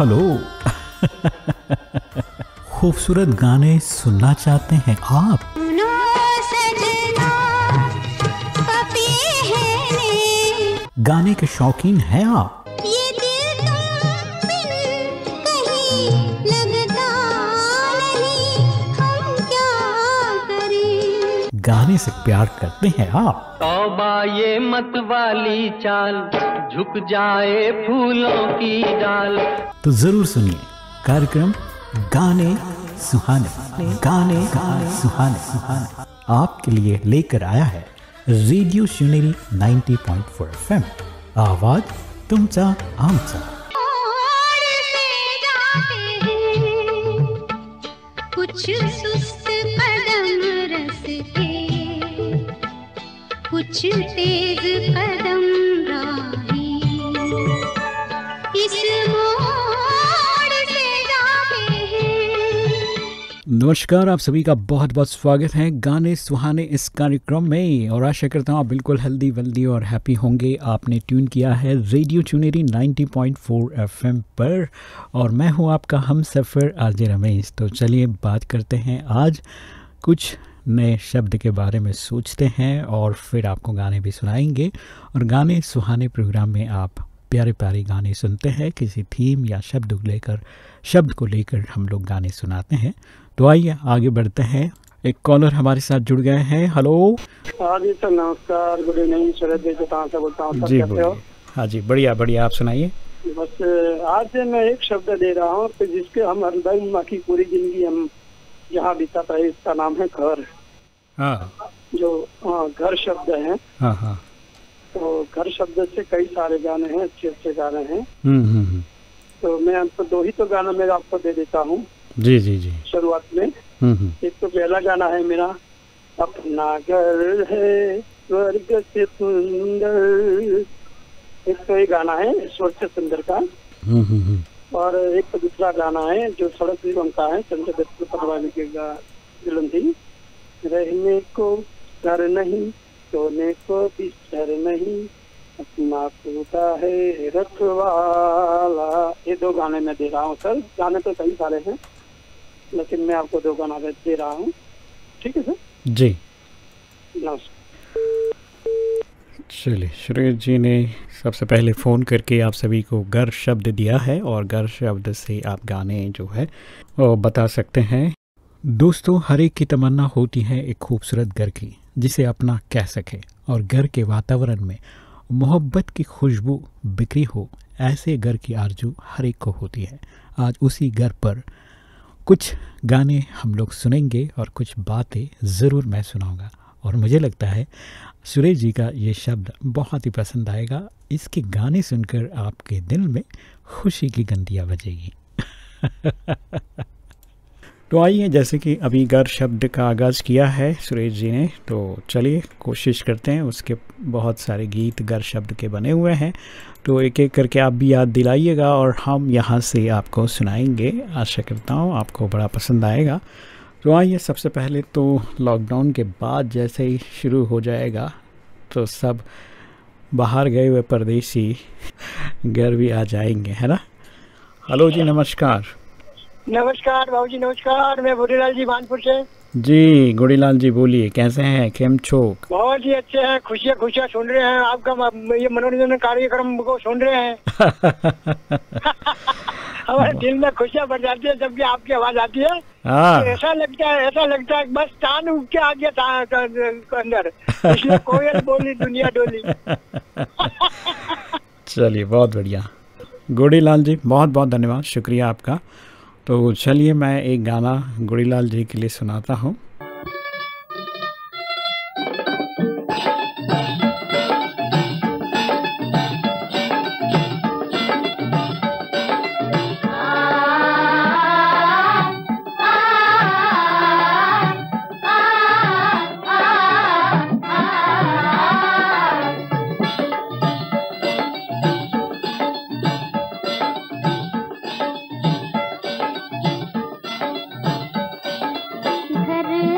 Hello. खूबसूरत गाने सुनना चाहते हैं आप? सुनो सजना, कभी है ने, गाने के शौकीन हैं आप? ये दिल तुम बिन कहीं लगता नहीं, हम क्या करें। गाने से प्यार करते हैं आप? तौबा ये मत वाली चाल, झुक जाए फूलों की डाल। तो जरूर सुनिए कार्यक्रम गाने सुहाने। गाने सुहाने आपके लिए लेकर आया है रेडियो शिवनेरी 90.4 FM। आवाज तुमचा आमचा। और से जाते हैं कुछ सुस्त कदम रस्ते, कुछ तेज कदम राही, इस मोड़ से जाते हैं। नमस्कार, आप सभी का बहुत बहुत स्वागत है गाने सुहाने इस कार्यक्रम में। और आशा करता हूँ आप बिल्कुल हेल्दी वेल्दी और हैप्पी होंगे। आपने ट्यून किया है रेडियो चुनेरी 90.4 FM पर और मैं हूँ आपका हम सफ़र आरजे रमेश। तो चलिए बात करते हैं आज कुछ नए शब्द के बारे में सोचते हैं और फिर आपको गाने भी सुनाएंगे। और गाने सुहाने प्रोग्राम में आप प्यारे प्यारे गाने सुनते हैं, किसी थीम या शब्द को लेकर हम लोग गाने सुनाते हैं। तो आइए आगे बढ़ते हैं। एक कॉलर हमारे साथ जुड़ गए हैं। हेलो। हाँ जी सर, नमस्कार। Good evening. शरद जी कहाँ से बोलता हूँ। जी बोलिए। हाँ जी, बढ़िया बढ़िया, आप सुनाइए। बस आज मैं एक शब्द दे रहा हूँ तो जिसके हम हरदम की पूरी जिंदगी हम यहाँ बिताता है, इसका नाम है घर। हाँ जो घर शब्द है। हाँ हाँ। तो घर शब्द से कई सारे गाने हैं, अच्छे अच्छे गाने हैं। हम्म। तो मैं आपको दो ही तो गाना मेरा आपको दे देता हूँ जी जी जी। शुरुआत में। एक तो पहला गाना है मेरा, अपना घर है स्वर्ग से सुंदर। एक तो ये गाना है स्वर्ग से सुंदर का। और एक तो दूसरा गाना है जो सड़क निगम का है, संजय दत्त परवानी के फिल्म थी। रहने को घर नहीं, सोने को बिस्तर नहीं, अपना खुदा है रखवाला। ये दो गाने मैं दे रहा हूँ सर। गाने तो कई सारे हैं लेकिन मैं आपको दो गाना दे रहा हूँ। ठीक है सर जी। नमस्कार। चलिए, सुरेश जी ने सबसे पहले फ़ोन करके आप सभी को घर शब्द दिया है और घर शब्द से आप गाने जो है वो बता सकते हैं। दोस्तों, हर एक की तमन्ना होती है एक खूबसूरत घर की जिसे अपना कह सके और घर के वातावरण में मोहब्बत की खुशबू बिखरी हो। ऐसे घर की आरज़ू हर एक को होती है। आज उसी घर पर कुछ गाने हम लोग सुनेंगे और कुछ बातें ज़रूर मैं सुनाऊंगा। और मुझे लगता है सुरेश जी का ये शब्द बहुत ही पसंद आएगा। इसके गाने सुनकर आपके दिल में खुशी की घंटियाँ बजेगी। तो आइए, जैसे कि अभी घर शब्द का आगाज़ किया है सुरेश जी ने, तो चलिए कोशिश करते हैं। उसके बहुत सारे गीत घर शब्द के बने हुए हैं, तो एक एक करके आप भी याद दिलाइएगा और हम यहाँ से आपको सुनाएंगे। आशा करता हूँ आपको बड़ा पसंद आएगा। तो आइए, सबसे पहले तो लॉकडाउन के बाद जैसे ही शुरू हो जाएगा तो सब बाहर गए हुए परदेसी घर भी आ जाएंगे, है ना। हेलो जी, नमस्कार। नमस्कार बाबू जी, नमस्कार। मैं गुड़ीलाल जी मानपुर से। जी गुड़ीलाल जी, बोलिए कैसे हैं, केम छोक? बहुत ही अच्छे हैं, खुशियाँ खुशियाँ सुन रहे हैं आपका ये मनोरंजन कार्यक्रम को सुन रहे हैं। हमारे दिल में खुशियाँ बढ़ जाती है जबकि आपकी आवाज आती है। हाँ। ऐसा लगता है बस चांद उग के आ गया अंदर, इसलिए कोयल बोली दुनिया डोली। चलिए, बहुत बढ़िया गुड़ीलाल जी, बहुत बहुत धन्यवाद, शुक्रिया आपका। तो चलिए मैं एक गाना गुड़ीलाल जी के लिए सुनाता हूँ। घर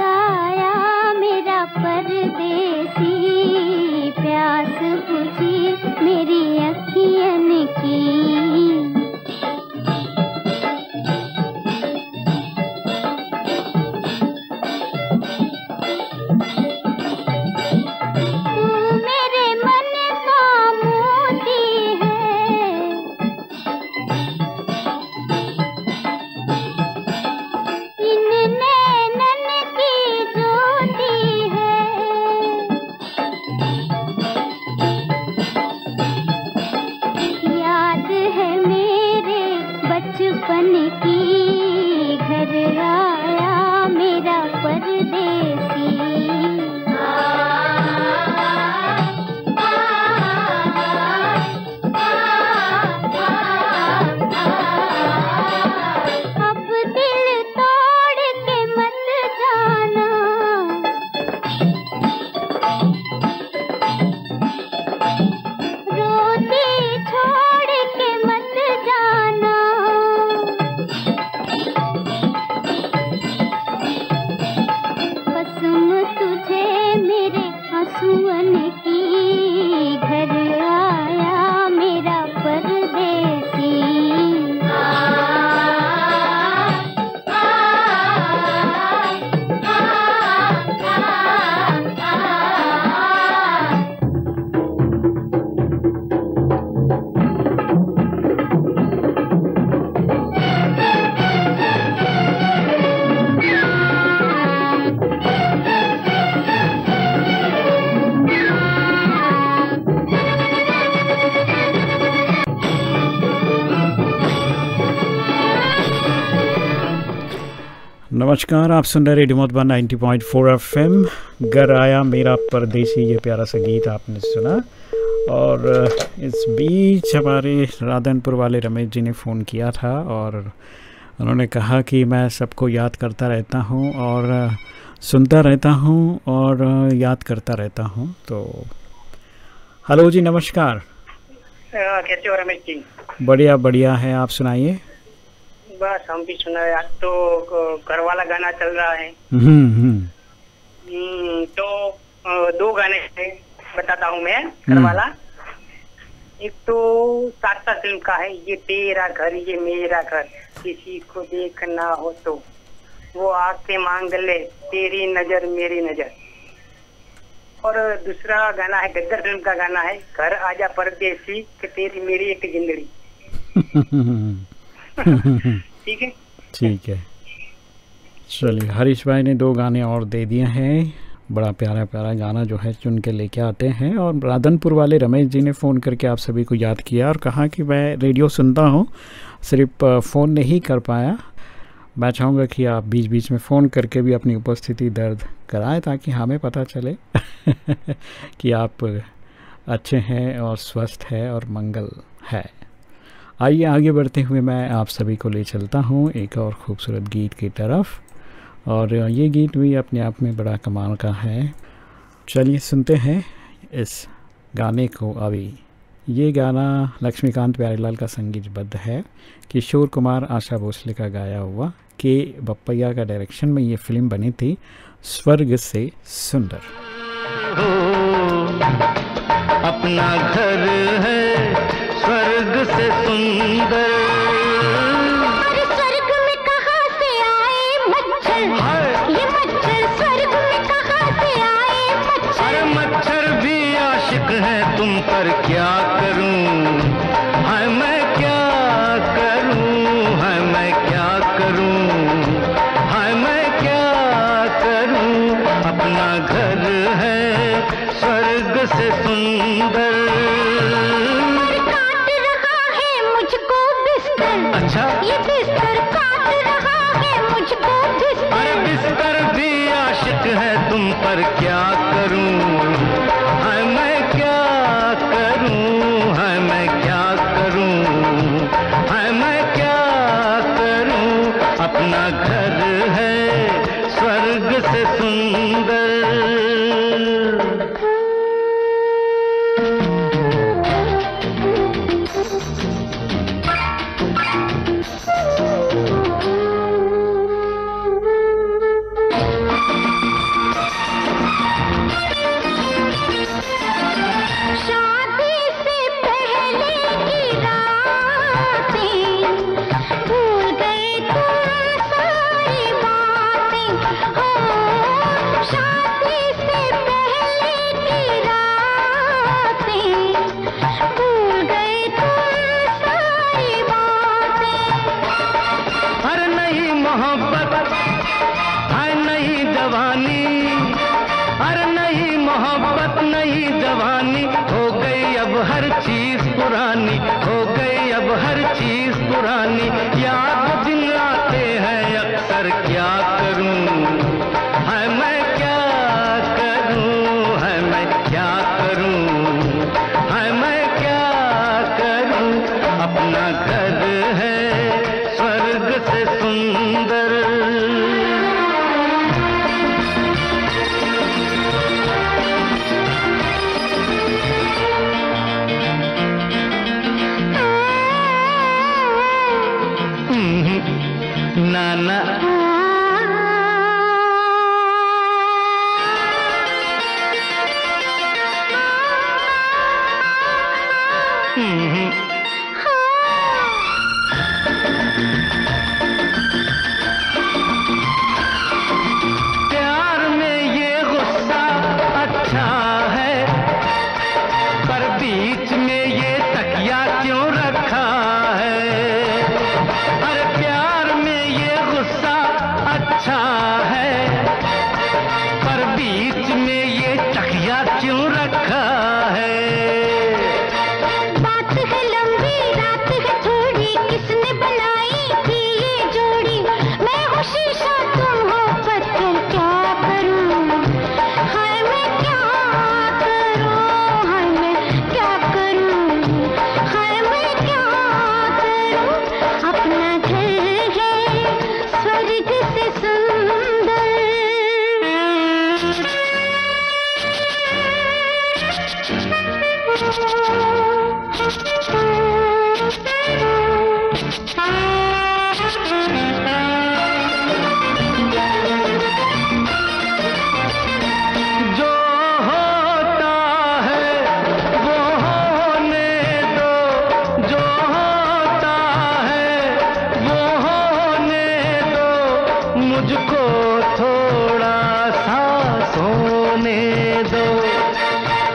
नमस्कार, आप सुन रहे रेडियो मधुबन 90.4 एफएम। घर आया मेरा परदेसी, ये प्यारा सा गीत आपने सुना। और इस बीच हमारे राधनपुर वाले रमेश जी ने फ़ोन किया था और उन्होंने कहा कि मैं सबको याद करता रहता हूँ और सुनता रहता हूँ और याद करता रहता हूँ। तो हेलो जी, नमस्कार। कैसे हो रमेश जी? बढ़िया बढ़िया है, आप सुनाइए। बस हम भी सुना। आज तो घर वाला गाना चल रहा है। तो दो गाने बताता हूँ मैं। घर वाला एक तो साक्षात्कार फिल्म का है, ये तेरा घर ये मेरा घर, किसी को देखना हो तो वो आके मांग ले, तेरी नजर मेरी नजर। और दूसरा गाना है गद्दार फिल्म का गाना है, घर आजा परदेसी कि तेरी मेरी एक जिंदगी। ठीक है, ठीक है। चलिए, हरीश भाई ने दो गाने और दे दिए हैं। बड़ा प्यारा प्यारा गाना जो है चुन के लेके आते हैं। और राधनपुर वाले रमेश जी ने फ़ोन करके आप सभी को याद किया और कहा कि मैं रेडियो सुनता हूँ, सिर्फ फ़ोन नहीं कर पाया। मैं चाहूँगा कि आप बीच बीच में फ़ोन करके भी अपनी उपस्थिति दर्ज कराएं ताकि हमें पता चले कि आप अच्छे हैं और स्वस्थ है और मंगल है। आइए आगे बढ़ते हुए मैं आप सभी को ले चलता हूँ एक और ख़ूबसूरत गीत की तरफ। और ये गीत भी अपने आप में बड़ा कमाल का है। चलिए सुनते हैं इस गाने को अभी। ये गाना लक्ष्मीकांत प्यारेलाल का संगीतबद्ध है, किशोर कुमार आशा भोसले का गाया हुआ, के बप्पैया का डायरेक्शन में ये फिल्म बनी थी, स्वर्ग से सुंदर। अपना घर है स्वर्ग से सुंदर, अरे स्वर्ग में कहाँ से आए मच्छर, ये मच्छर स्वर्ग में कहाँ से आए मच्छर। अरे मच्छर भी आशिक है तुम पर, क्या करूं हाय मैं क्या करूं, हाय मैं क्या करूं, हाय मैं क्या करूं। अपना घर है स्वर्ग से सुंदर, अच्छा ये बिस्तर काट रहा है मुझको बिस्तर। अरे बिस्तर भी आशिक है तुम पर, क्या करूं हाय मैं क्या करूं, हाय मैं क्या करूं, हाय मैं क्या करूं। अपना घर है स्वर्ग से सुंदर। किसने बनाई थी ये जोड़ी, मैं हूँ शीशा तुम मुझको थोड़ा सा सोने दो।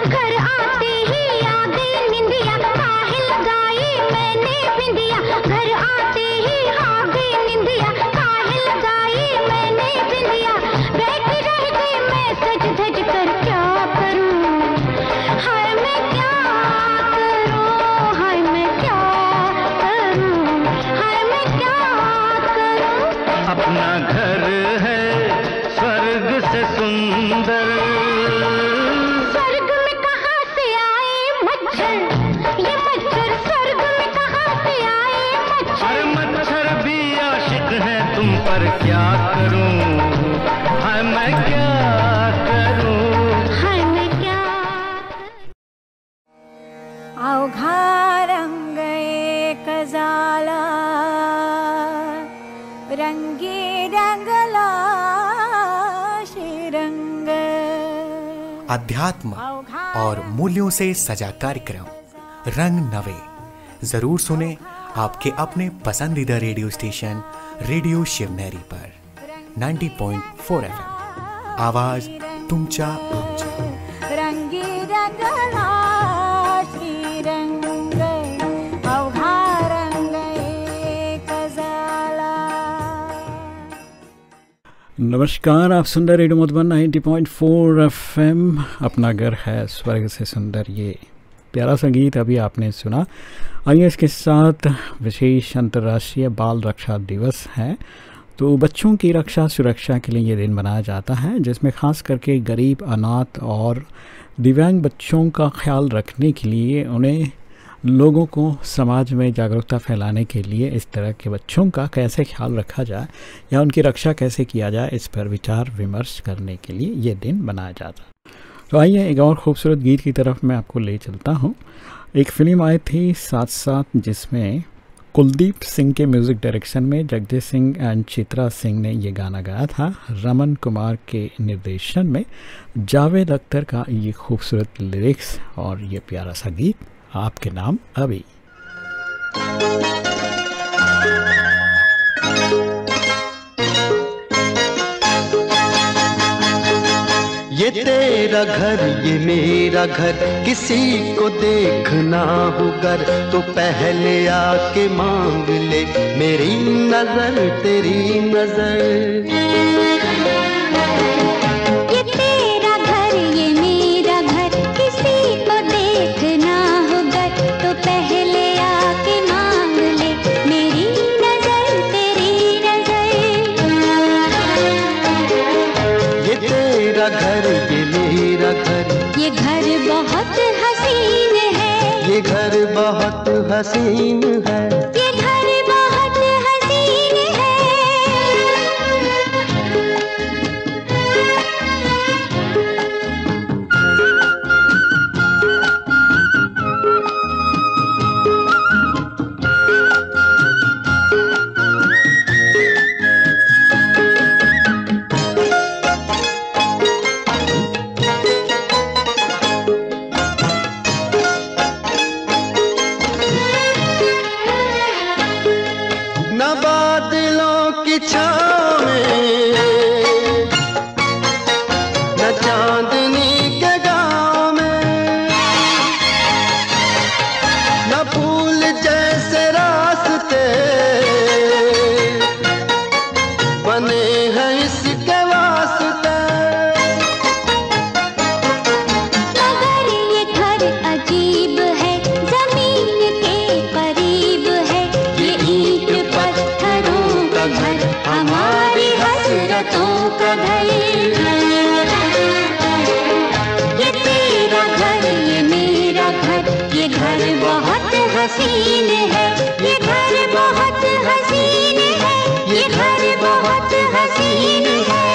घर आते ही आ गई निंदिया, काहे लगाई मैंने बिंदिया। घर आते ही आ गई निंदिया, काहे लगाई मैंने बिंदिया। बैठी रह गई मैं सज धज कर, क्या करूं हाय मैं क्या करूं, हाय मैं क्या करूं, हाय मैं क्या करूं। अपना घर है स्वर्ग से सुंदर, स्वर्ग में कहाँ से आए मच्छर, ये मच्छर स्वर्ग में कहाँ से आए मच्छर। हर मच्छर भी आशिक है तुम पर, क्या करूं हाय मैं क्या करूं। हाय मैं क्या अवघा रंग एक झाला, रंगी रंगला श्रीरंग। अध्यात्म और मूल्यों से सजा कार्यक्रम रंग नवे जरूर सुने आपके अपने पसंदीदा रेडियो स्टेशन रेडिओ शिवनेरी पर 90.4 FM। आवाज तुमच्या आमच्या। रंगी रंगला श्रीरंग, अवघा रंग एक झाला। नमस्कार, आप सुन रहे रेडियो मधुबन 90.4 FM। अपना घर है स्वर्ग से सुंदर, ये प्यारा संगीत अभी आपने सुना। आइए इसके साथ विशेष अंतर्राष्ट्रीय बाल रक्षा दिवस है। तो बच्चों की रक्षा सुरक्षा के लिए ये दिन मनाया जाता है, जिसमें ख़ास करके गरीब, अनाथ और दिव्यांग बच्चों का ख्याल रखने के लिए, उन्हें लोगों को समाज में जागरूकता फैलाने के लिए इस तरह के बच्चों का कैसे ख्याल रखा जाए या उनकी रक्षा कैसे किया जाए, इस पर विचार विमर्श करने के लिए ये दिन मनाया जाता है। तो आइए एक और खूबसूरत गीत की तरफ मैं आपको ले चलता हूँ। एक फ़िल्म आई थी साथ साथ, जिसमें कुलदीप सिंह के म्यूज़िक डायरेक्शन में जगदीश सिंह एंड चित्रा सिंह ने ये गाना गाया था। रमन कुमार के निर्देशन में जावेद अख्तर का ये खूबसूरत लिरिक्स और ये प्यारा सा गीत आपके नाम अभी। ये तेरा घर ये मेरा घर, किसी को देखना हो गर तो पहले आके मांग ले मेरी नजर तेरी नजर। ये तेरा घर ये मेरा घर, किसी को देखना होगा तो पहले आके मांग ले मेरी नजर तेरी नजर। ये तेरा घर ये मेरा घर, ये घर बहुत हसीन है, ये घर बहुत हसीन है। ये घर बहुत हसीन है। न बादलों की छाँव में, न चांदनी के गाँव में, न फूल जैसे रास्ते बने हैं इसके वास्ते। मगर ये घर अजीब है, जमीन के करीब है। ये ईंट पत्थरों का घर, हमारी हसरतों का घर। ये तेरा घर ये मेरा घर, ये घर बहुत हसीन है। ये घर बहुत हसीन है, ये घर बहुत हसीन है।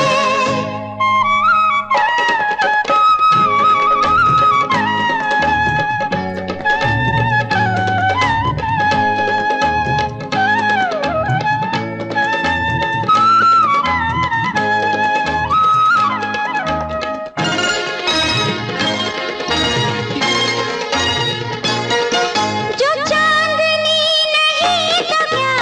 जो चांदनी नहीं तो क्या,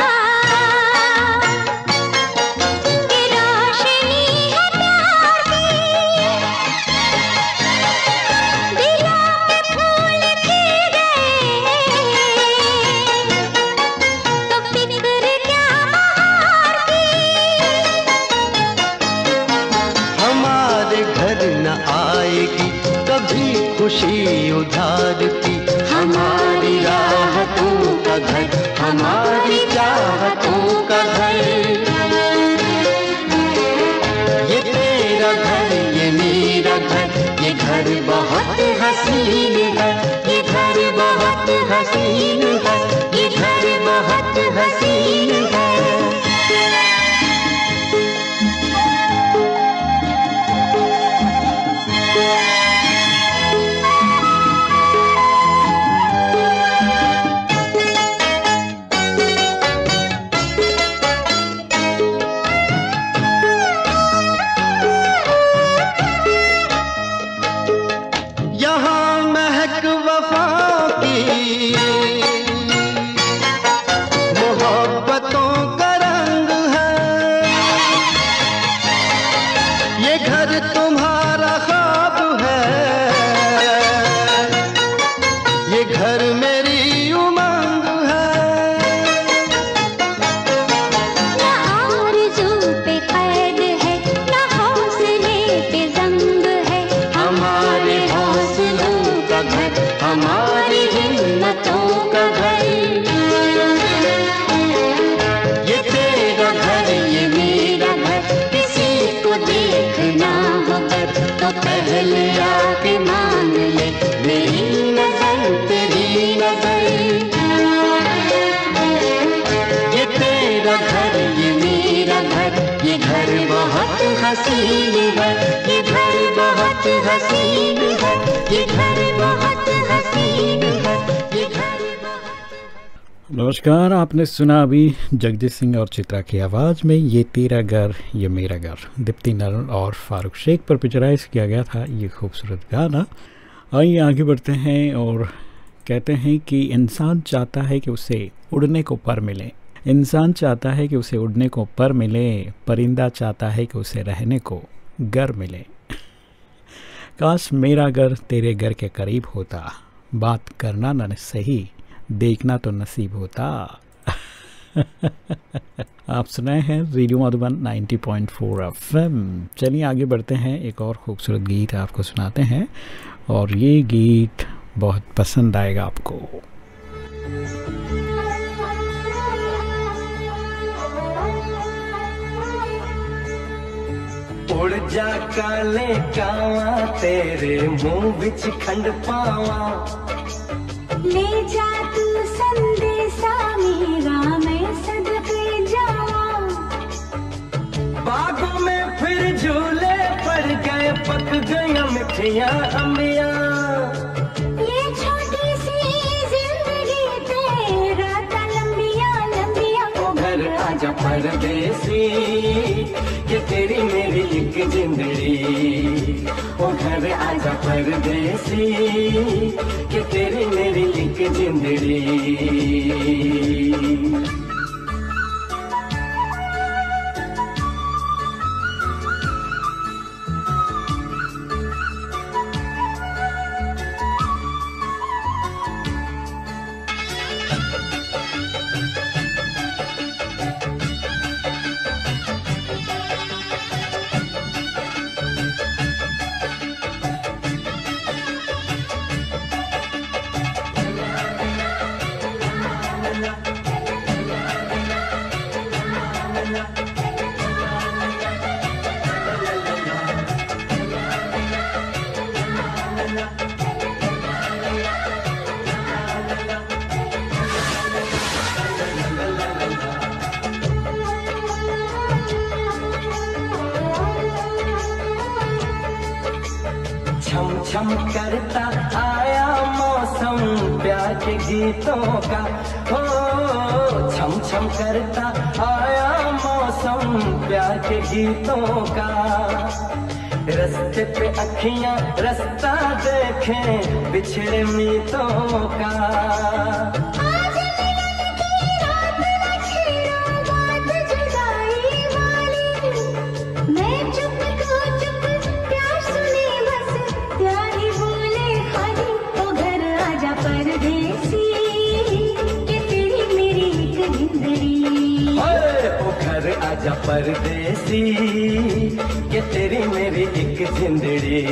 खुशी उधारती, हमारी राहतों का घर, हमारी चाहतों का घर। ये तेरा घर, ये मेरा घर, ये घर बहुत हसीन है, ये घर बहुत हसीन है, ये घर बहुत हसीन है। हसीन है, ये घर बहुत हसीन है, ये घर बहुत हसीन है, ये घर बहुत। नमस्कार, आपने सुना अभी जगजीत सिंह और चित्रा की आवाज़ में ये तेरा घर ये मेरा घर, दीप्ति नरन और फारूक शेख पर पिक्चराइज किया गया था ये खूबसूरत गाना। आइए आगे बढ़ते हैं और कहते हैं कि इंसान चाहता है कि उसे उड़ने को पर मिले, इंसान चाहता है कि उसे उड़ने को पर मिले, परिंदा चाहता है कि उसे रहने को घर मिले। काश मेरा घर तेरे घर के करीब होता, बात करना न सही, देखना तो नसीब होता। आप सुनाए हैं रेडियो मधुबन 90.4 FM। चलिए आगे बढ़ते हैं, एक और खूबसूरत गीत आपको सुनाते हैं और ये गीत बहुत पसंद आएगा आपको। उड़ जा काले कावा तेरे मुंह बिच खंड पावा, ले जा तू संदेशा मेरा मैं सदके जावा। बागों में फिर झूले पड़ गए, पक गया मिठियां अम्बियां। ये छोटी सी जिंदगी तेरा ता लंबिया लंबिया। ओ घर आजा परदेसी, ये तेरी मेरी एक जिंदड़ी। ओ घर आजा परदेसी, ये तेरी मेरी एक जिंदड़ी। छम करता आया मौसम प्यार के गीतों का, हो छम छम करता आया मौसम प्यार के गीतों का। रस्ते पे अखियां रास्ता देखें बिछड़े मीतों का। आजा परदेसी, ये तेरी मेरी एक जिंदड़ी।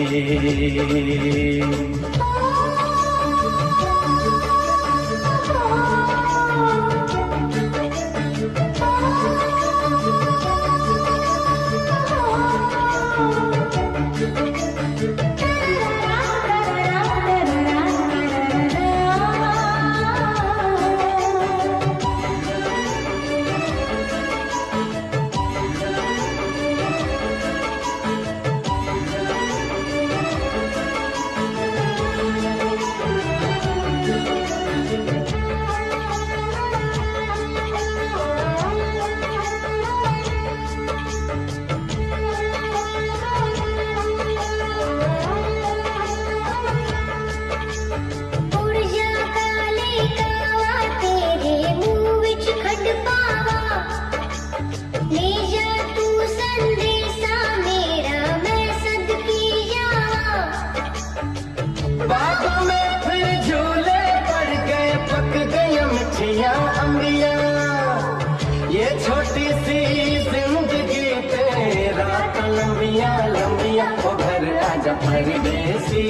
परदेसी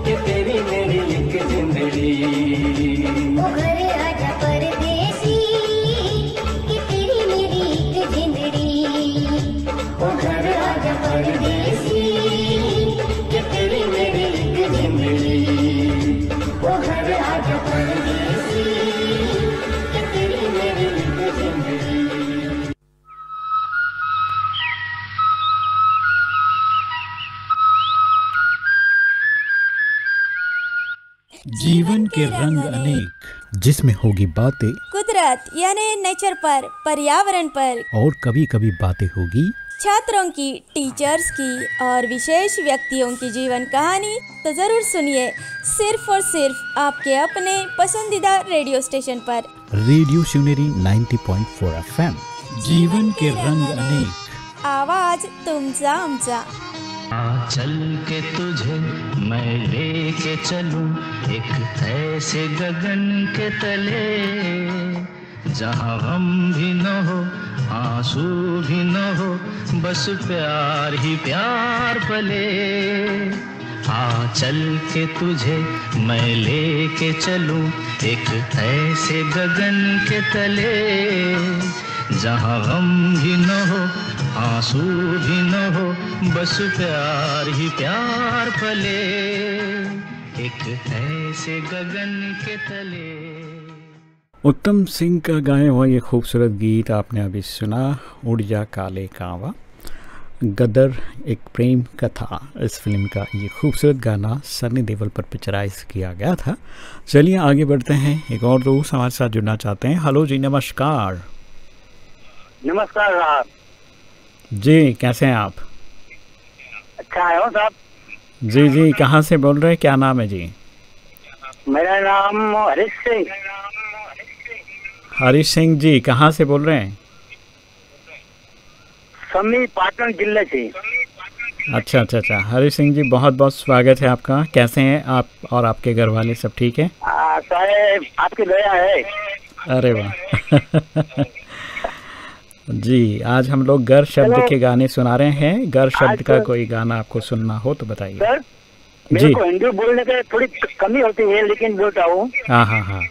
ये तेरी मेरी एक जिंदड़ी ओ घर आजा परदेसी कि तेरी मेरी एक जिंदड़ी ओ घर आजा परदेसी ये तेरी मेरी एक जिंदड़ी ओ घर आजा परदेसी ये तेरी मेरी एक जिंदड़ी जीवन के रंग अनेक, जिसमें होगी बातें कुदरत यानी नेचर पर, पर्यावरण पर, और कभी कभी बातें होगी छात्रों की, टीचर्स की और विशेष व्यक्तियों की जीवन कहानी। तो जरूर सुनिए सिर्फ और सिर्फ आपके अपने पसंदीदा रेडियो स्टेशन पर, रेडियो शिवनेरी 90.4 FM। जीवन के रंग अनेक। आवाज तुमचा आमचा। चल के तुझे मैं लेके चलूं एक ऐसे गगन के तले जहां गम भी न हो आंसू भी न हो बस प्यार ही प्यार पले। चल के तुझे मैं लेके चलूं एक ऐसे गगन के तले जहां गम भी न हो आंसू भी न हो बस प्यार ही प्यार पले एक ऐसे गगन के तले। उत्तम सिंह का गाया हुआ ये खूबसूरत गीत आपने अभी सुना, उड़ जा काले कांवा। गदर एक प्रेम कथा, इस फिल्म का ये खूबसूरत गाना सनी देओल पर पिक्चराइज किया गया था। चलिए आगे बढ़ते हैं, एक और दोस्त हमारे साथ जुड़ना चाहते हैं। हेलो जी, नमस्कार। नमस्कार साहब। जी, कैसे हैं आप? अच्छा है हो साहब। जी जी, कहाँ से बोल रहे हैं, क्या नाम है जी? मेरा नाम हरीश सिंह। हरीश सिंह जी, कहाँ से बोल रहे हैं? समी पाटन जिले से। अच्छा अच्छा अच्छा, हरीश सिंह जी बहुत बहुत स्वागत है आपका। कैसे हैं आप और आपके घर वाले, सब ठीक है? साहब आपकी दया है। अरे वाह। जी, आज हम लोग गर शब्द के गाने सुना रहे हैं। गर शब्द का कोई गाना आपको सुनना हो तो बताइए। सर मेरे को हिंदी बोलने की थोड़ी कमी होती है, लेकिन बोलता हूँ। हाँ हाँ हाँ,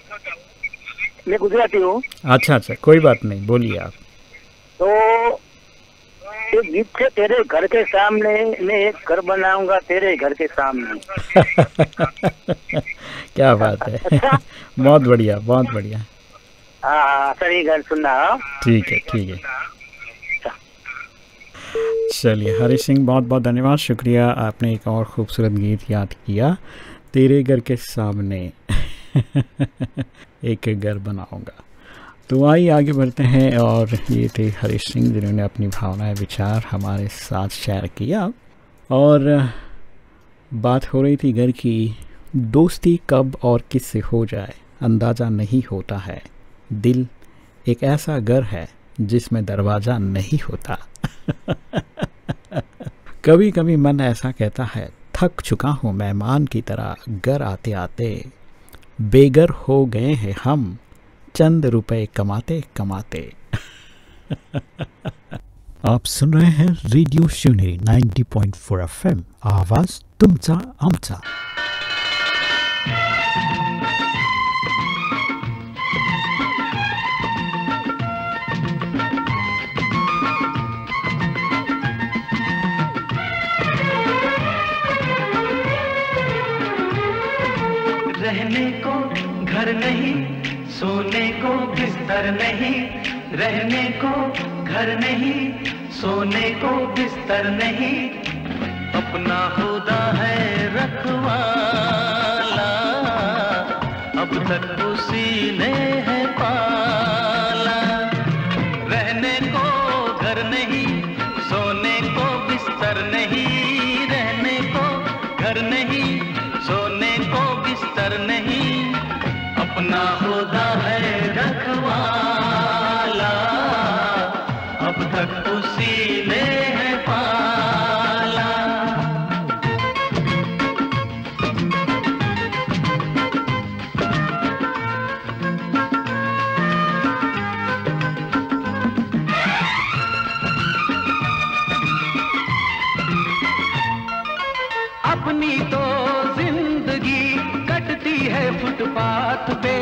मैं गुजराती हूँ। अच्छा अच्छा, कोई बात नहीं, बोलिए आप। तो एक गीत से तेरे घर के सामने मैं एक घर बनाऊंगा तेरे घर के सामने। क्या बात है। अच्छा? बहुत बढ़िया, बहुत बढ़िया। हाँ सही घर सुनना। ठीक है ठीक है। चलिए हरी सिंह, बहुत बहुत धन्यवाद, शुक्रिया, आपने एक और खूबसूरत गीत याद किया, तेरे घर के सामने एक घर बनाऊंगा। तो आइए आगे बढ़ते हैं, और ये थे हरी सिंह जिन्होंने अपनी भावनाएं, विचार हमारे साथ शेयर किया। और बात हो रही थी घर की। दोस्ती कब और किससे हो जाए अंदाज़ा नहीं होता है, दिल एक ऐसा घर है जिसमें दरवाज़ा नहीं होता। कभी कभी मन ऐसा कहता है, थक चुका हूँ मेहमान की तरह घर आते आते, बेघर हो गए हैं हम चंद रुपए कमाते कमाते। आप सुन रहे हैं रेडियो शिवनेरी 90.4 FM, आवाज तुमचा आमचा। रहने को घर नहीं, सोने को बिस्तर नहीं, रहने को घर नहीं, सोने को बिस्तर नहीं, अपना खुदा है रखवाला, अब तक उसी ने है पाला। रहने को घर नहीं, सोने को बिस्तर नहीं, रहने को घर नहीं, सोने को बिस्तर नहीं, अपना खुदा है रखवाला, अब तक उसी ने है पाला। फुटपाथ पे,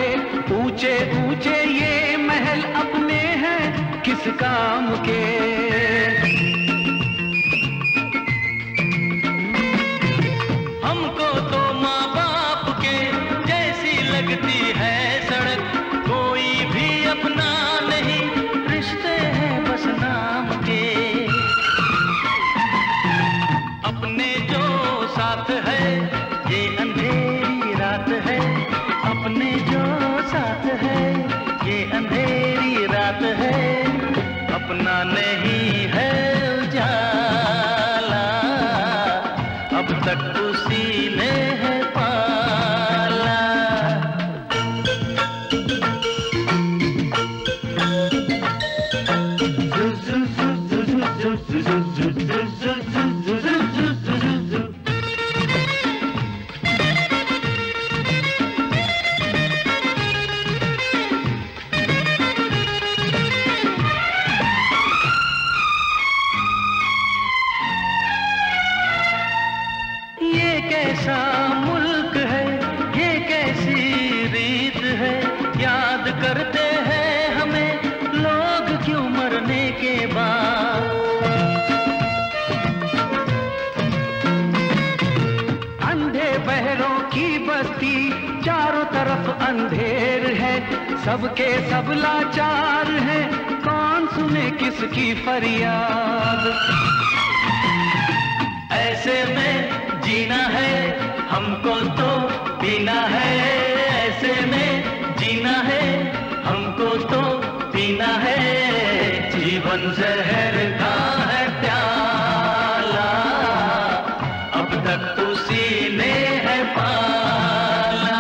ऊंचे ऊंचे ये महल अपने हैं किस काम के। हमको तो माँ बाप के जैसी लगती है सड़क, कोई भी अपना नहीं, रिश्ते हैं बस नाम के। अपने जो साथ है ये अंधेरी रात है, अपने जो साथ है ये अंधेरी रात है, अपना नहीं है उजाला, अब तक उसी ने है पाला। ये कैसा मुल्क है, ये कैसी रीत है, याद करते हैं हमें लोग क्यों मरने के बाद। अंधे बहरों की बस्ती, चारों तरफ अंधेर है, सबके सब लाचार हैं, कौन सुने किसकी फरियाद। ऐसे में जीना है हमको तो पीना है, ऐसे में जीना है हमको तो पीना है, जीवन जहर का है प्याला, अब तक उसी ने है पाला।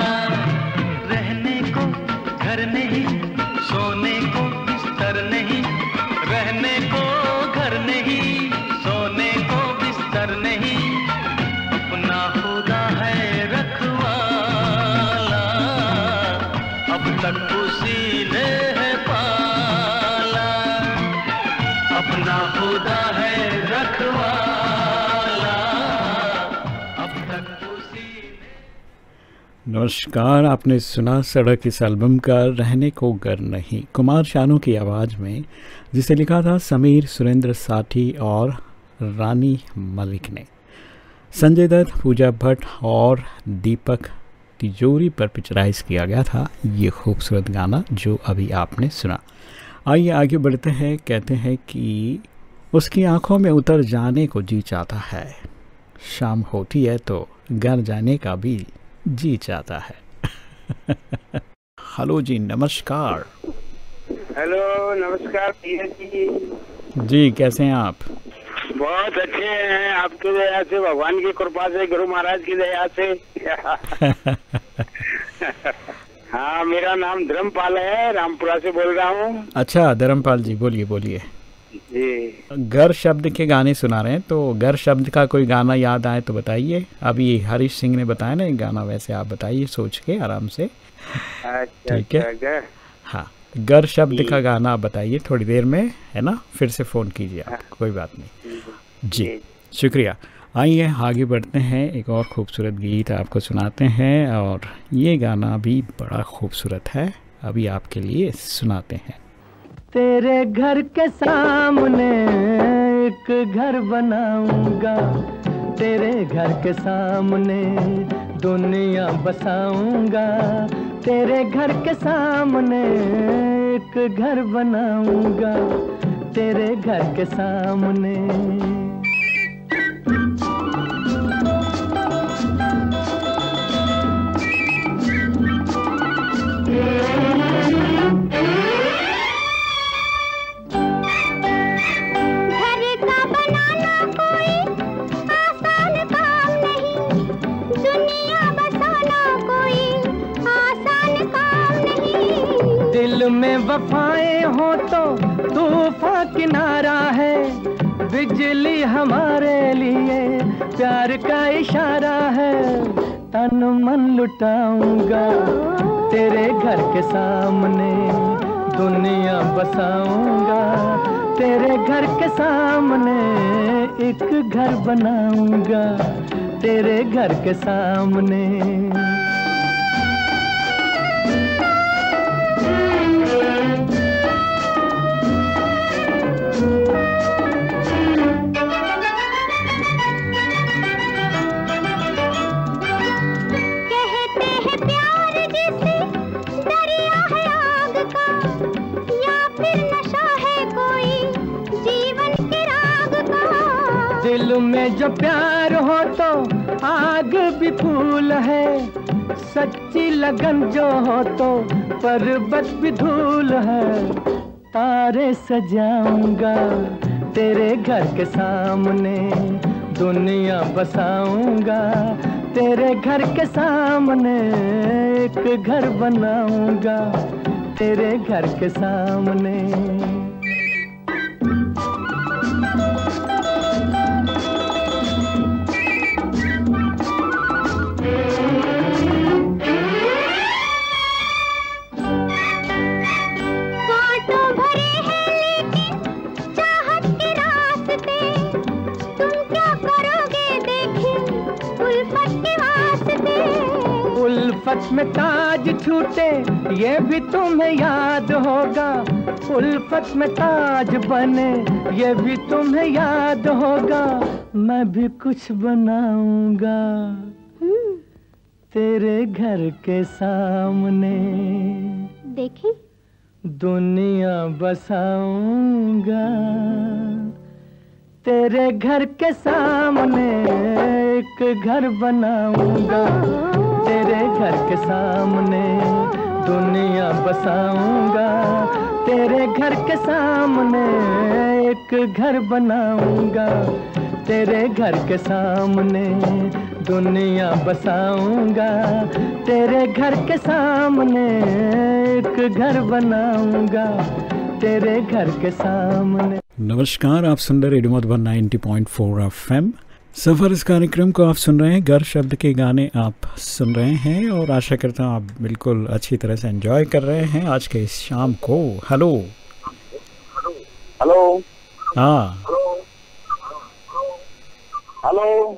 रहने को घर नहीं, सोने को बिस्तर नहीं, रहने को घर नहीं, सोने को बिस्तर नहीं, अपना खुदा है रखवाला, अब तक उसी ने है पाला, अपना खुदा है रखवाला, अब तक उसी ने। नमस्कार, आपने सुना सड़क इस एल्बम का रहने को घर नहीं, कुमार शानू की आवाज़ में, जिसे लिखा था समीर सुरेंद्र साठी और रानी मलिक ने। संजय दत्त, पूजा भट्ट और दीपक तिजोरी पर पिक्चराइज किया गया था ये खूबसूरत गाना जो अभी आपने सुना। आइए आगे बढ़ते हैं। कहते हैं कि उसकी आंखों में उतर जाने को जी चाहता है, शाम होती है तो घर जाने का भी जी चाहता है। हेलो जी, नमस्कार। हेलो नमस्कार भैया जी। जी कैसे हैं आप? बहुत अच्छे हैं, आपकी दया से, भगवान की कृपा से, गुरु महाराज की दया से। हाँ, मेरा नाम धर्मपाल है, रामपुरा से बोल रहा हूँ। अच्छा धर्मपाल जी, बोलिए बोलिए। जी, घर शब्द के गाने सुना रहे हैं, तो घर शब्द का कोई गाना याद आए तो बताइए। अभी हरीश सिंह ने बताया ना एक गाना, वैसे आप बताइए सोच के आराम से। अच्छा, ठीक है, हाँ घर शब्द का गाना आप बताइए थोड़ी देर में, है ना, फिर से फ़ोन कीजिए आप, कोई बात नहीं जी, शुक्रिया। आइए आगे बढ़ते हैं, एक और खूबसूरत गीत आपको सुनाते हैं, और ये गाना भी बड़ा खूबसूरत है, अभी आपके लिए सुनाते हैं। तेरे घर के सामने एक घर बनाऊंगा, तेरे घर के सामने दुनिया बसाऊंगा, तेरे घर के सामने एक घर बनाऊंगा, तेरे घर के सामने। दिल में वफाएं हो तो तूफान किनारा है, बिजली हमारे लिए प्यार का इशारा है, तन मन लुटाऊंगा, तेरे घर के सामने दुनिया बसाऊंगा, तेरे घर के सामने एक घर बनाऊंगा, तेरे घर के सामने। दिल में जो प्यार हो तो आग भी फूल है, सच्ची लगन जो हो तो पर्वत भी धूल है। तारे सजाऊंगा तेरे घर के सामने, दुनिया बसाऊंगा तेरे घर के सामने, एक घर बनाऊंगा तेरे घर के सामने। उल्फत में ताज छूटे ये भी तुम्हें याद होगा, उल्फत में ताज बने ये भी तुम्हें याद होगा। मैं भी कुछ बनाऊंगा तेरे घर के सामने, देखी दुनिया बसाऊंगा तेरे घर के सामने, एक घर बनाऊंगा तेरे घर के सामने, दुनिया बसाऊंगा तेरे घर के सामने, एक घर बनाऊंगा तेरे घर के सामने, दुनिया बसाऊंगा तेरे घर के सामने, एक घर बनाऊंगा तेरे घर के सामने। नमस्कार, आप सुन रहे रेडियो मधुबन 90.4 FM। सफ़र इस कार्यक्रम को आप सुन रहे हैं, गर शब्द के गाने आप सुन रहे हैं और आशा करता हूँ आप बिल्कुल अच्छी तरह से एंजॉय कर रहे हैं आज के इस शाम को। Hello hello. हाँ हेलो।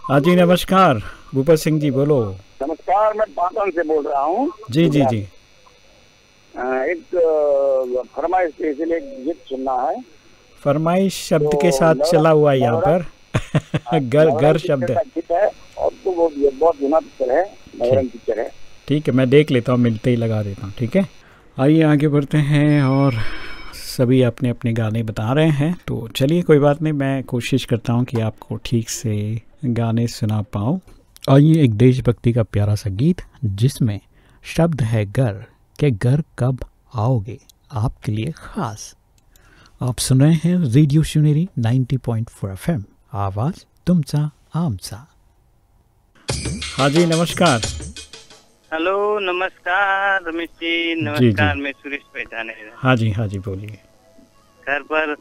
हाँ जी, नमस्कार भूपत सिंह जी, बोलो। नमस्कार, मैं पाटन से बोल रहा हूँ। जी जी जी। एक फरमाइश के इसलिए गीत सुनना है। फरमाइश शब्द के साथ चला हुआ है यहाँ पर गर शब्द है और तो वो बहुत गुना पिक्चर है, नवरंग पिक्चर है। ठीक है, मैं देख लेता हूँ, मिलते ही लगा देता हूँ। ठीक है, आइए आगे बढ़ते हैं और सभी अपने अपने गाने बता रहे हैं, तो चलिए कोई बात नहीं, मैं कोशिश करता हूँ कि आपको ठीक से गाने सुना पाऊँ। आइए एक देशभक्ति का प्यारा सा गीत जिसमें शब्द है गर के घर कब आओगे, आपके लिए खास। आप सुन रहे हैं रेडियो शिवनेरी 90.4 FM, आवाज तुमचा आमचा। हाँ जी, नमस्कार। हेलो, नमस्कार रमेश जी। नमस्कार, मैं सुरेश पहचाने। हाँ जी हाँ जी, बोलिए। घर पर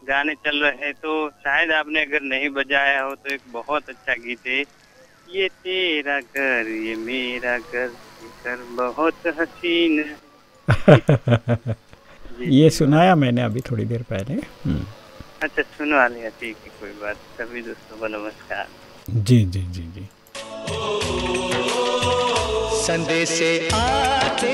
गाने चल रहे हैं तो शायद आपने अगर नहीं बजाया हो तो एक बहुत अच्छा गीत है, ये तेरा घर ये मेरा घर, घर बहुत हसीन। ये सुनाया मैंने अभी थोड़ी देर पहले। अच्छा, सुनवा लिया, ठीक है, कोई बात। सभी दोस्तों को नमस्कार। जी जी जी जी। संदेशे आते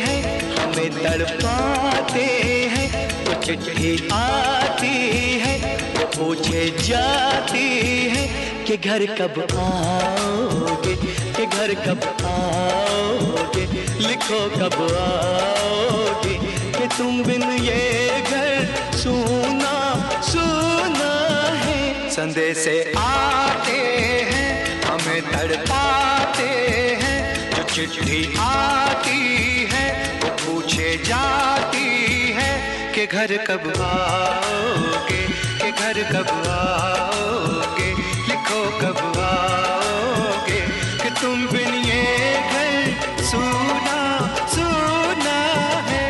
हैं हमें तड़पाते हैं, कुछ चिट्ठी आती है वो पूछे जाती है कि घर कब आओगे, कि घर कब आओगे, लिखो कब आओगे, कि तुम बिन ये घर सूना सूना है। संदेशे आते हैं हमें तड़पाते हैं, जो चिट्ठी आती है वो पूछे जाती है कि घर कब आओगे, कि घर कब आओगे, लिखो कब आओगे, कि तुम बिन ये घर सूना सूना है।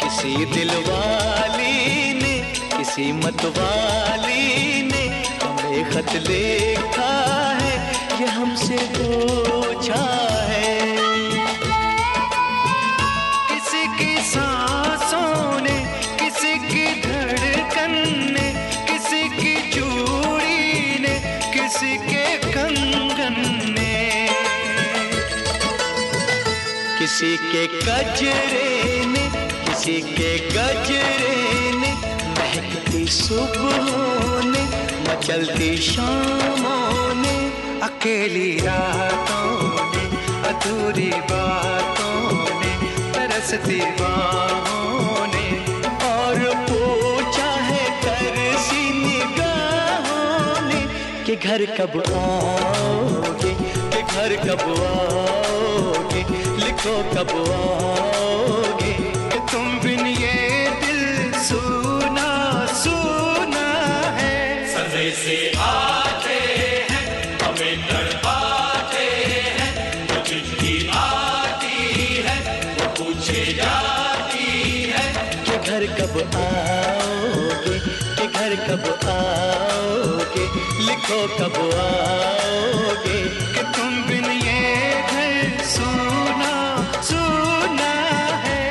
किसी दिलवाली ने, किसी मतवाली ने हमें खत लिखा है, ये हमसे पूछा है। किसी की सांसों ने, किसी की धड़कन ने, किसी की चूड़ी ने, किसी के कंगन ने, किसी किसी के गजरे ने, किसी के गजरे ने, महकती सुबहों ने, मचलती शामों ने, अकेली रातों ने, अधूरी बातों ने, तरसती बाहों ने, और पूछा है तरसी निगाहों ने कि घर कब आओगे, कि घर कब आओगे, लिखो कब आओगे, कि तुम बिन ये दिल सुना सुना है। संदेश से आते हैं, हमें तड़पाते हैं, वो चिट्ठी आती है, वो पूछे जाती है कि घर कब आओगे, कि घर कब आओगे, लिखो कब आओगे, कि तुम बिन ये घर सुना सुना है।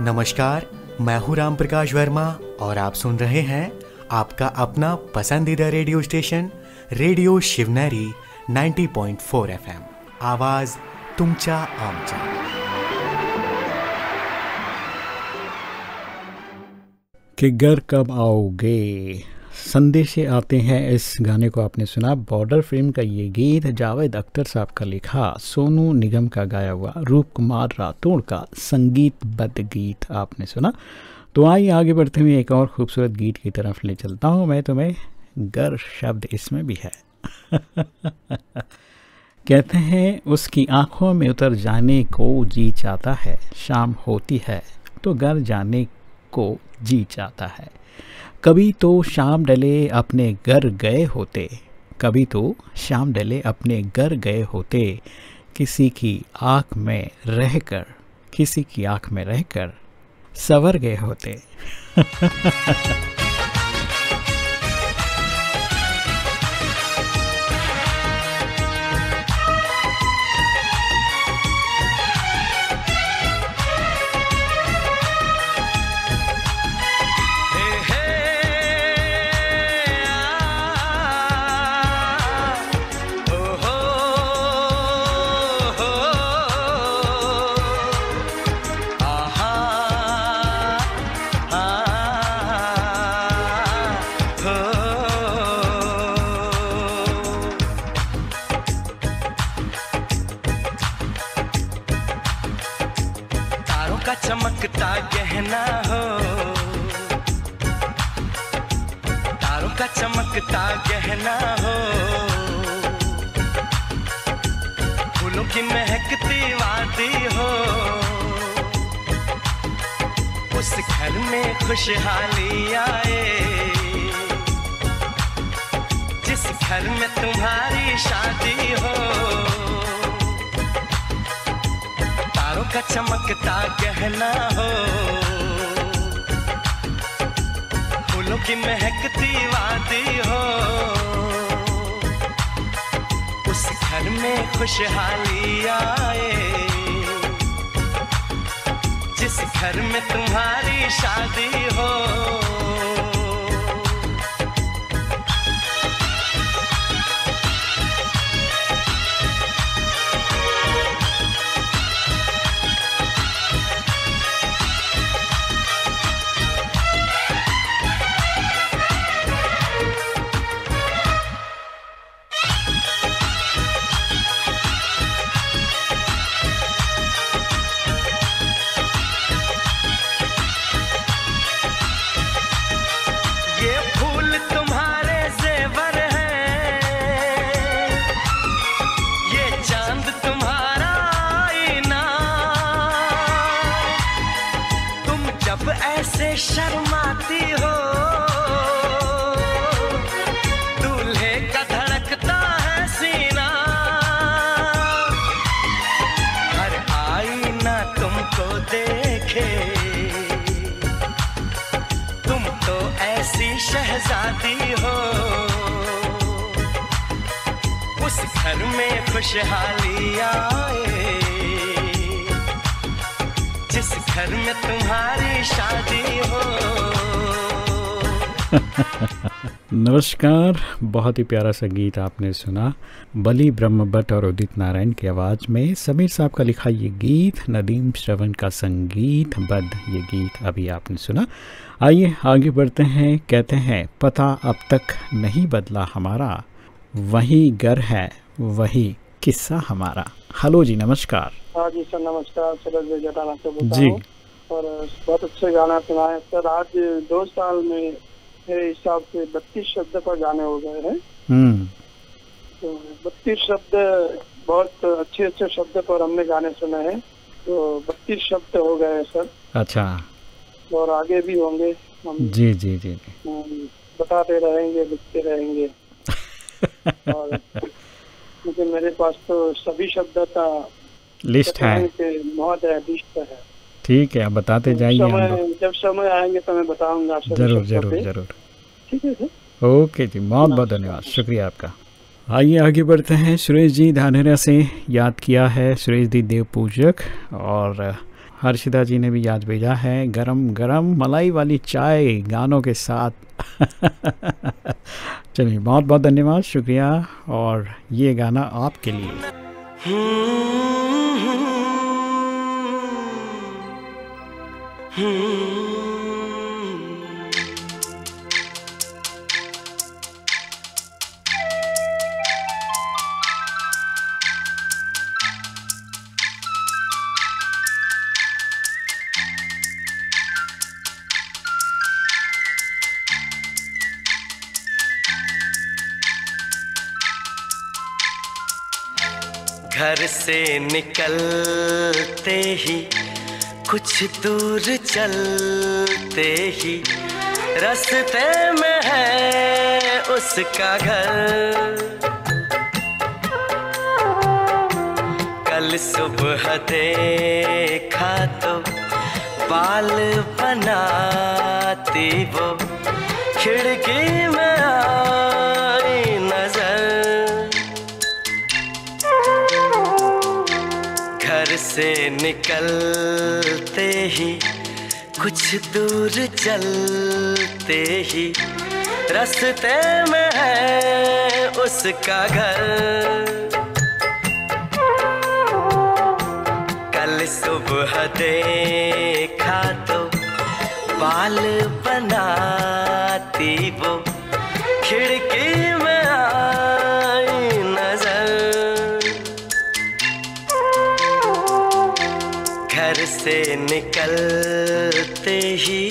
नमस्कार, मैं हूं राम प्रकाश वर्मा और आप सुन रहे हैं आपका अपना पसंदीदा radio station radio Shivneri 90.4 FM। आवाज तुमचा आमचा। कि घर कब आओगे, संदेशे आते हैं। इस गाने को आपने सुना। बॉर्डर फिल्म का ये गीत जावेद अख्तर साहब का लिखा, सोनू निगम का गाया हुआ, रूप कुमार राठौड़ का संगीतबद्ध गीत आपने सुना। तो आइए आगे बढ़ते हुए एक और खूबसूरत गीत की तरफ ले चलता हूँ मैं तुम्हें। घर शब्द इसमें भी है। कहते हैं उसकी आंखों में उतर जाने को जी चाहता है, शाम होती है तो घर जाने को जी चाहता है। कभी तो शाम डले अपने घर गए होते, कभी तो शाम डले अपने घर गए होते, किसी की आँख में रहकर, किसी की आँख में रहकर सवर गए होते। चमकता गहना हो, तारों का चमकता गहना हो, फूलों की महकती वादी हो, उस घर में खुशहाली आए, जिस घर में तुम्हारी शादी हो। तारों का चमकता गहना हो, फूलों की महकती वादी हो, उस घर में खुशहाली आए, जिस घर में तुम्हारी शादी हो। शर्माती हो, दूल्हे का धड़कता है सीना, हर आईना तुमको देखे, तुम तो ऐसी शहजादी हो, उस घर में खुशहाली आए, जिस घर में तुम्हारी शादी हो। नमस्कार। बहुत ही प्यारा सा गीत आपने सुना, बली ब्रह्म भट्ट और उदित नारायण की आवाज़ में। समीर साहब का लिखा ये गीत, नदीम श्रवण का संगीत बद्ध ये गीत अभी आपने सुना। आइए आगे बढ़ते हैं। कहते हैं पता अब तक नहीं बदला हमारा, वही घर है वही किस्सा हमारा। हेलो जी, नमस्कार। हाँ जी सर, नमस्कार। सूरज भाई जटाना से बोल जी। रहा हूँ और बहुत अच्छे गाना सुना है सर। आज 2 साल में मेरे हिसाब से 32 शब्द पर गाने हो गए हैं। तो 32 शब्द, बहुत अच्छे अच्छे शब्द पर हमने गाने सुने हैं। तो 32 शब्द हो गए हैं सर। अच्छा। और आगे भी होंगे हम। जी जी जी जी। बताते रहेंगे, लिखते रहेंगे। और क्योंकि मेरे पास तो सभी शब्द का लिस्ट है, बहुत है, लिस्ट है। ठीक है, आप बताते जाइए। जब समय आएंगे तो मैं बताऊंगा। जरूर जरूर जरूर। ठीक है सर। ओके जी, बहुत बहुत धन्यवाद, शुक्रिया आपका। आइए आगे बढ़ते हैं। सुरेश जी धानेरा से याद किया है, सुरेश जी देव पूजक। और हर्षिता जी ने भी याद भेजा है, गरम गरम मलाई वाली चाय गानों के साथ। चलिए, बहुत बहुत धन्यवाद, शुक्रिया। और ये गाना आपके लिए। घर से निकलते ही कुछ दूर चलते ही रास्ते में है उसका घर। कल सुबह देखा तो बाल बनाती वो खिड़की में आई नजर। घर से निकलते ही कुछ दूर चलते ही रास्ते में है उसका घर। कल सुबह देखा तो बाल बनाती वो खिड़की में आई नजर। घर से निकलते ही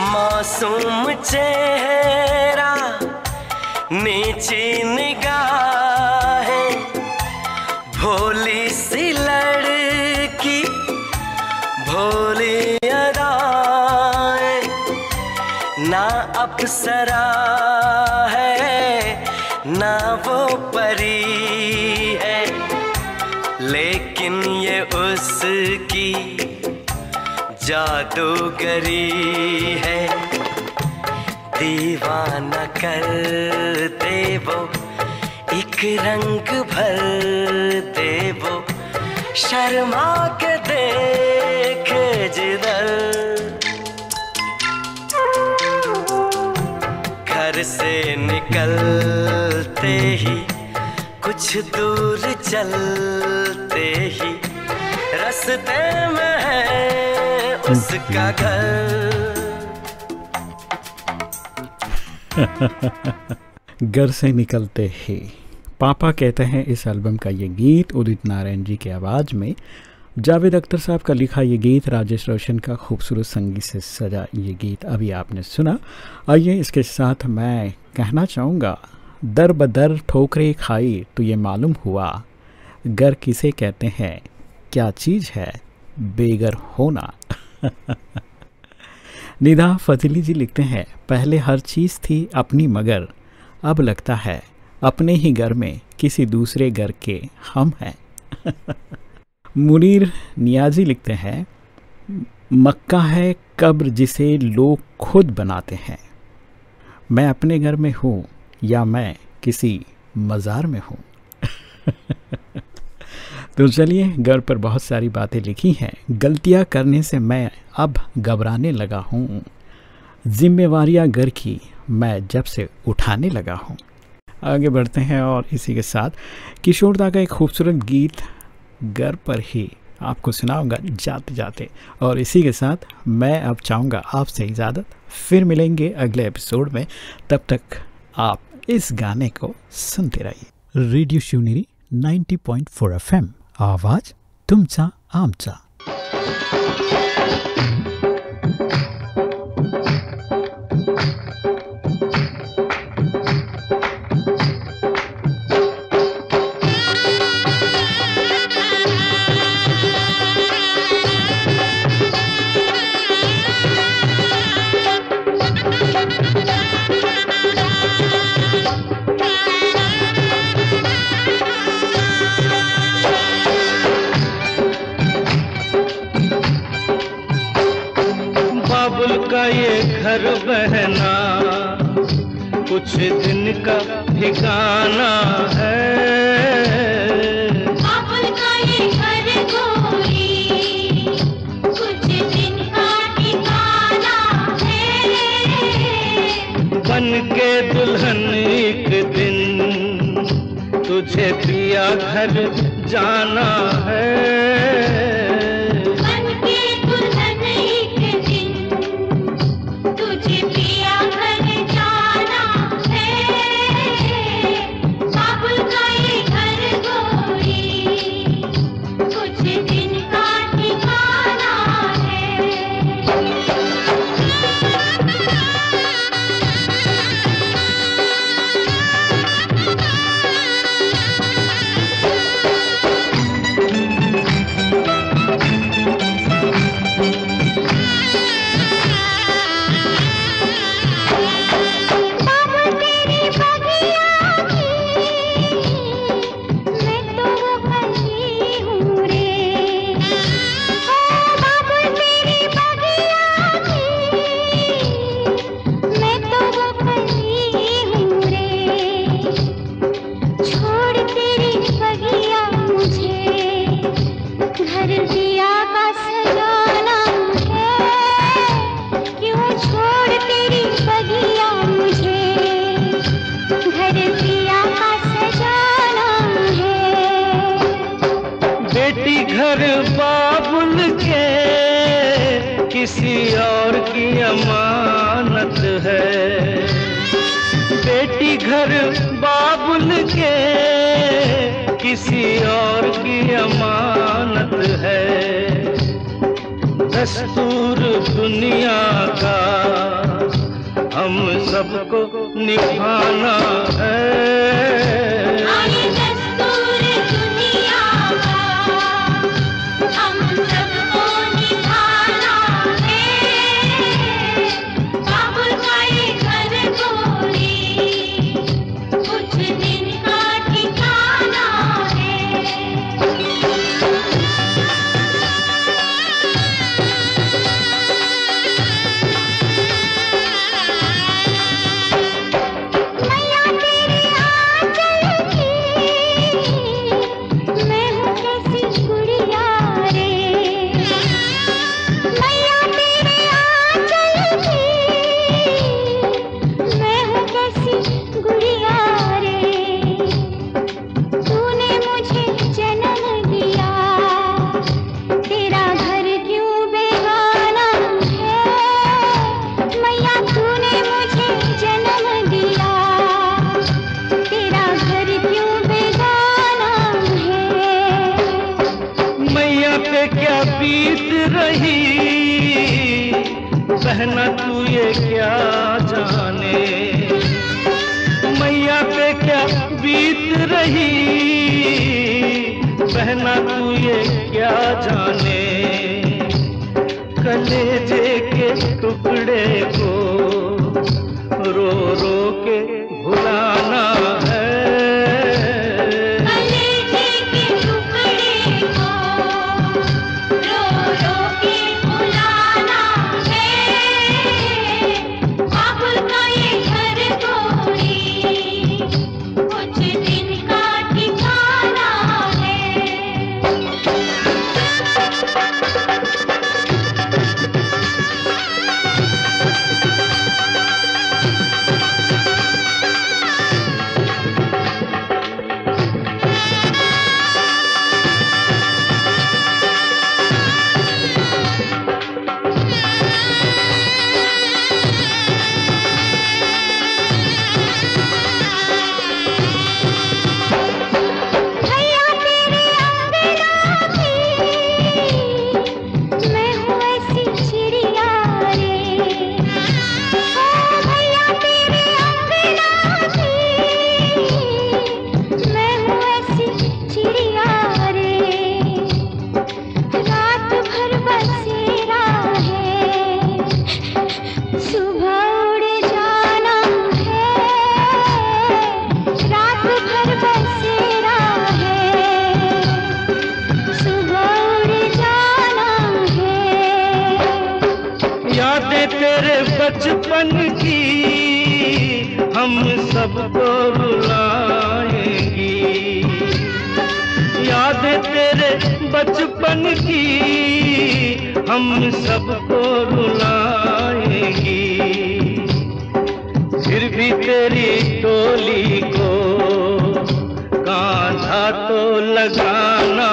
मासूम चेहरा नीची निगाहें, भोली सी लड़की भोली अदाएं, ना अप्सरा है ना वो परी है, लेकिन ये उसकी जादूगरी है। दीवाना कर दे वो, एक रंग भर दे वो, शर्मा के देखे जिधर। घर से निकलते ही कुछ दूर चलते ही रास्ते में है उसका घर। घर से निकलते ही पापा कहते हैं इस एल्बम का ये गीत उदित नारायण जी की आवाज़ में। जावेद अख्तर साहब का लिखा ये गीत, राजेश रोशन का खूबसूरत संगीत से सजा ये गीत अभी आपने सुना। आइए इसके साथ मैं कहना चाहूँगा, दर बदर ठोकरे खाई तो ये मालूम हुआ, घर किसे कहते हैं क्या चीज़ है बेघर होना। निदा फजली जी लिखते हैं, पहले हर चीज़ थी अपनी मगर अब लगता है अपने ही घर में किसी दूसरे घर के हम हैं। मुनीर नियाजी लिखते हैं, मक्का है कब्र जिसे लोग खुद बनाते हैं। मैं अपने घर में हूँ या मैं किसी मज़ार में हूँ। तो चलिए, घर पर बहुत सारी बातें लिखी हैं। गलतियाँ करने से मैं अब घबराने लगा हूँ, जिम्मेवारियाँ घर की मैं जब से उठाने लगा हूँ। आगे बढ़ते हैं और इसी के साथ किशोरदा का एक खूबसूरत गीत घर पर ही आपको सुनाऊंगा जाते जाते। और इसी के साथ मैं अब चाहूँगा आपसे इजाज़त, फिर मिलेंगे अगले एपिसोड में। तब तक आप इस गाने को सुनते रहिए। रेडियो शिवनेरी 90.4 FM, आवाज तुमचा आमचा। घर बहना कुछ दिन का ठिकाना है। बाबुल का ये घर गोरी कुछ दिन का ठिकाना है। बन के दुल्हन एक दिन तुझे पिया घर जाना है। किसी और की अमानत है। बेटी घर बाबुल के किसी और की अमानत है। दस्तूर दुनिया का हम सबको निभाना है। बहना तू ये क्या जाने, मैया पे क्या बीत रही। बहना तू ये क्या जाने, कलेजे के टुकड़े को रो रो के भुलाना है। कलेजे के टुकड़े को रो रो के भुलाना है। बाबुल का ये घर कोई कुछ दिन का ठिकाना है। भैया तेरे अंगना की मैं हूँ ऐसी चिड़िया रे। ओ भैया तेरे अंगना की मैं हूँ ऐसी चिड़िया रे। रात भर बसेरा है, सुबह उड़ जाना है। रात भर बसेरा है, सुबह उड़ जाना है। यादें तेरे बचपन की हम सबको रुलाएंगी। यादें तेरे बचपन की हम सबको रुलाएंगी। फिर भी तेरी डोली को कांधा तो लगाना